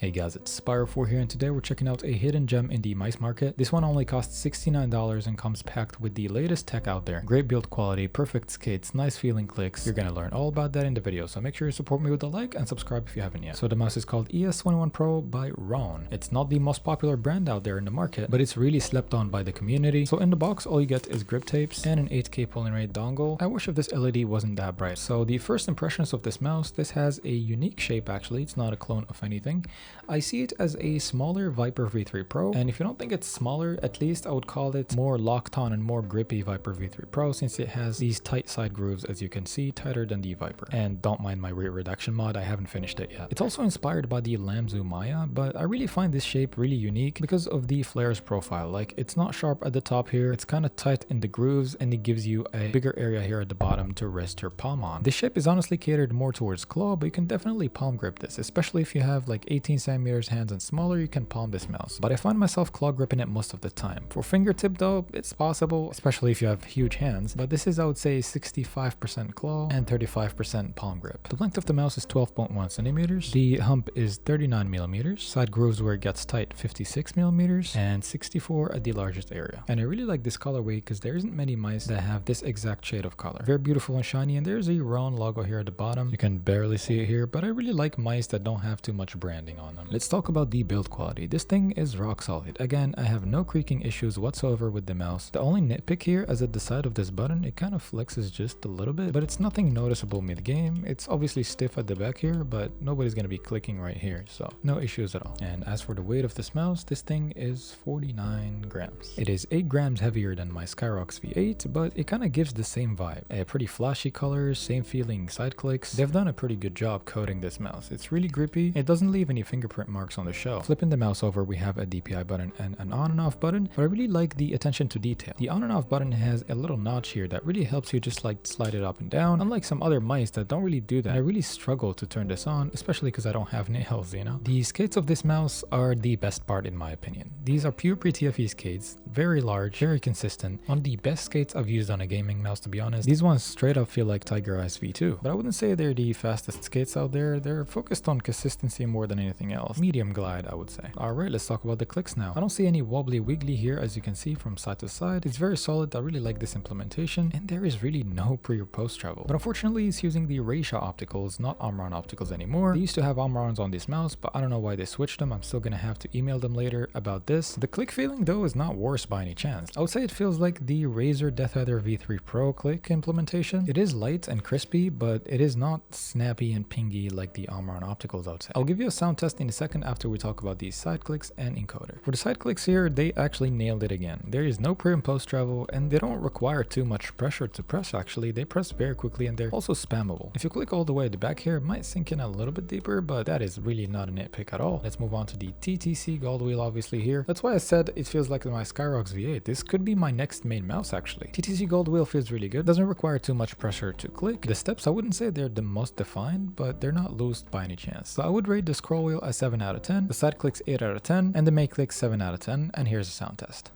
Hey guys, it's Spyro4 here, and today we're checking out a hidden gem in the mice market. This one only costs $69 and comes packed with the latest tech out there. Great build quality, perfect skates, nice feeling clicks. You're gonna learn all about that in the video, so make sure you support me with a like and subscribe if you haven't yet. So the mouse is called ES21 Pro by RAWM. It's not the most popular brand out there in the market, but it's really slept on by the community. So in the box, all you get is grip tapes and an 8K polling rate dongle. I wish if this LED wasn't that bright. So the first impressions of this mouse, this has a unique shape actually. It's not a clone of anything. I see it as a smaller Viper V3 Pro, and if you don't think it's smaller, at least I would call it more locked on and more grippy Viper V3 Pro, since it has these tight side grooves, as you can see, tighter than the Viper. And don't mind my weight reduction mod, I haven't finished it yet. It's also inspired by the Lamzu Maya, but I really find this shape really unique because of the flares profile. Like, it's not sharp at the top here, it's kind of tight in the grooves, and it gives you a bigger area here at the bottom to rest your palm on. This shape is honestly catered more towards claw, but you can definitely palm grip this, especially if you have like 18 centimeters hands and smaller, you can palm this mouse. But I find myself claw gripping it most of the time. For fingertip though, it's possible, especially if you have huge hands, but this is, I would say, 65% claw and 35% palm grip. The length of the mouse is 12.1 centimeters. The hump is 39 millimeters. Side grooves where it gets tight 56 millimeters and 64 at the largest area. And I really like this colorway because there isn't many mice that have this exact shade of color. Very beautiful and shiny, and there's a RAWM logo here at the bottom. You can barely see it here, but I really like mice that don't have too much branding on them. Let's talk about the build quality. This thing is rock solid. Again, I have no creaking issues whatsoever with the mouse. The only nitpick here is at the side of this button, it kind of flexes just a little bit, but it's nothing noticeable mid-game. It's obviously stiff at the back here, but nobody's gonna be clicking right here, so no issues at all. And as for the weight of this mouse, this thing is 49 grams. It is 8 grams heavier than my Skyrox V8, but it kind of gives the same vibe. Pretty flashy colors, same feeling side clicks. They've done a pretty good job coating this mouse. It's really grippy. It doesn't leave any fingerprint marks on the shell. Flipping the mouse over, we have a DPI button and an on and off button, but I really like the attention to detail. The on and off button has a little notch here that really helps you just like slide it up and down, unlike some other mice that don't really do that. I really struggle to turn this on, especially because I don't have nails, you know? The skates of this mouse are the best part in my opinion. These are pure pre-TFE skates, very large, very consistent. One of the best skates I've used on a gaming mouse, to be honest. These ones straight up feel like Tiger Eyes V2, but I wouldn't say they're the fastest skates out there. They're focused on consistency more than anything else. Medium glide, I would say. Alright, let's talk about the clicks now. I don't see any wobbly wiggly here, as you can see from side to side. It's very solid. I really like this implementation, and there is really no pre or post travel. But unfortunately, it's using the Raysha opticals, not Omron opticals anymore. They used to have Omrons on this mouse, but I don't know why they switched them. I'm still gonna have to email them later about this. The click feeling though is not worse by any chance. I would say it feels like the Razer DeathAdder V3 Pro click implementation. It is light and crispy, but it is not snappy and pingy like the Omron opticals, I would say. I'll give you a sound test in a second after we talk about these side clicks and encoder. For the side clicks here, they actually nailed it again. There is no pre and post travel, and they don't require too much pressure to press actually. They press very quickly, and they're also spammable. If you click all the way at the back here, it might sink in a little bit deeper, but that is really not a nitpick at all. Let's move on to the TTC gold wheel obviously here. That's why I said it feels like my Skyrox V8. This could be my next main mouse actually. TTC gold wheel feels really good. Doesn't require too much pressure to click. The steps, I wouldn't say they're the most defined, but they're not loosed by any chance. So I would rate the scroll wheel a 7 out of 10, the side clicks 8 out of 10, and the main clicks 7 out of 10, and here's a sound test.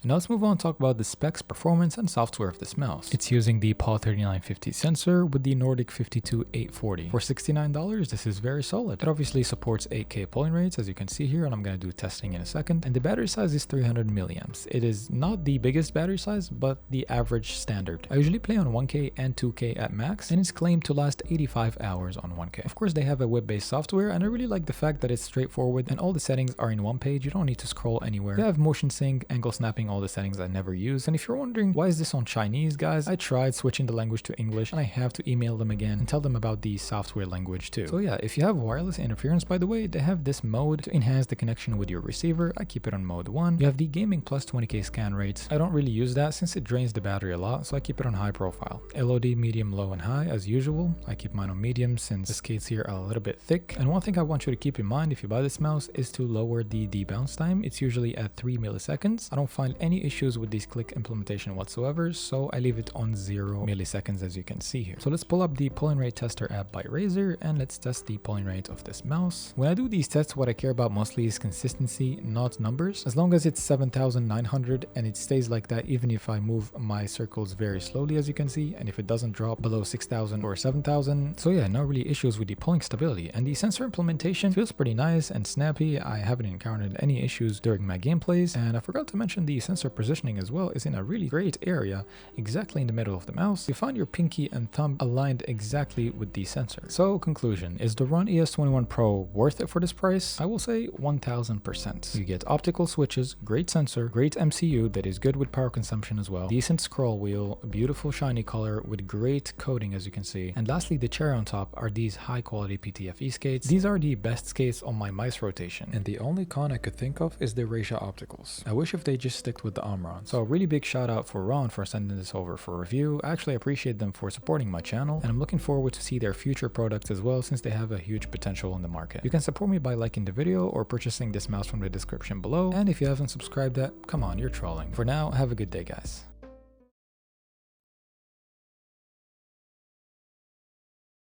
Now let's move on and talk about the specs, performance, and software of this mouse. It's using the PAW 3950 sensor with the Nordic 52840. For $69, this is very solid. It obviously supports 8K polling rates, as you can see here, and I'm going to do testing in a second. And the battery size is 300 milliamps. It is not the biggest battery size, but the average standard. I usually play on 1K and 2K at max, and it's claimed to last 85 hours on 1K. Of course, they have a web-based software, and I really like the fact that it's straightforward and all the settings are in one page. You don't need to scroll anywhere. They have motion sync, angle snapping, all the settings I never use. And if you're wondering why is this on Chinese, guys, I tried switching the language to English, and I have to email them again and tell them about the software language too. So yeah, if you have wireless interference, by the way, they have this mode to enhance the connection with your receiver. I keep it on mode 1. You have the gaming plus 20K scan rates. I don't really use that since it drains the battery a lot, so I keep it on high profile. LOD, medium, low, and high as usual. I keep mine on medium since the skates here are a little bit thick. And one thing I want you to keep in mind if you buy this mouse is to lower the debounce time. It's usually at 3 milliseconds. I don't find any issues with this click implementation whatsoever, so I leave it on 0 milliseconds as you can see here. So let's pull up the pulling rate tester app by Razer and let's test the pulling rate of this mouse. When I do these tests, what I care about mostly is consistency, not numbers. As long as it's 7,900 and it stays like that even if I move my circles very slowly as you can see, and if it doesn't drop below 6,000 or 7,000. So yeah, no really issues with the pulling stability, and the sensor implementation feels pretty nice and snappy. I haven't encountered any issues during my gameplays, and I forgot to mention the sensor positioning as well is in a really great area, exactly in the middle of the mouse. You find your pinky and thumb aligned exactly with the sensor. So conclusion, is the RAWM ES21 Pro worth it for this price? I will say 1000%. You get optical switches, great sensor, great MCU that is good with power consumption as well, decent scroll wheel, beautiful shiny color with great coating as you can see, and lastly the cherry on top are these high quality PTFE skates. These are the best skates on my mice rotation, and the only con I could think of is the Razer opticals. I wish if they just sticked with the Omron. So a really big shout out for RAWM for sending this over for review. I actually appreciate them for supporting my channel, and I'm looking forward to see their future products as well since they have a huge potential in the market. You can support me by liking the video or purchasing this mouse from the description below, and if you haven't subscribed yet, come on, you're trolling. For now, have a good day guys.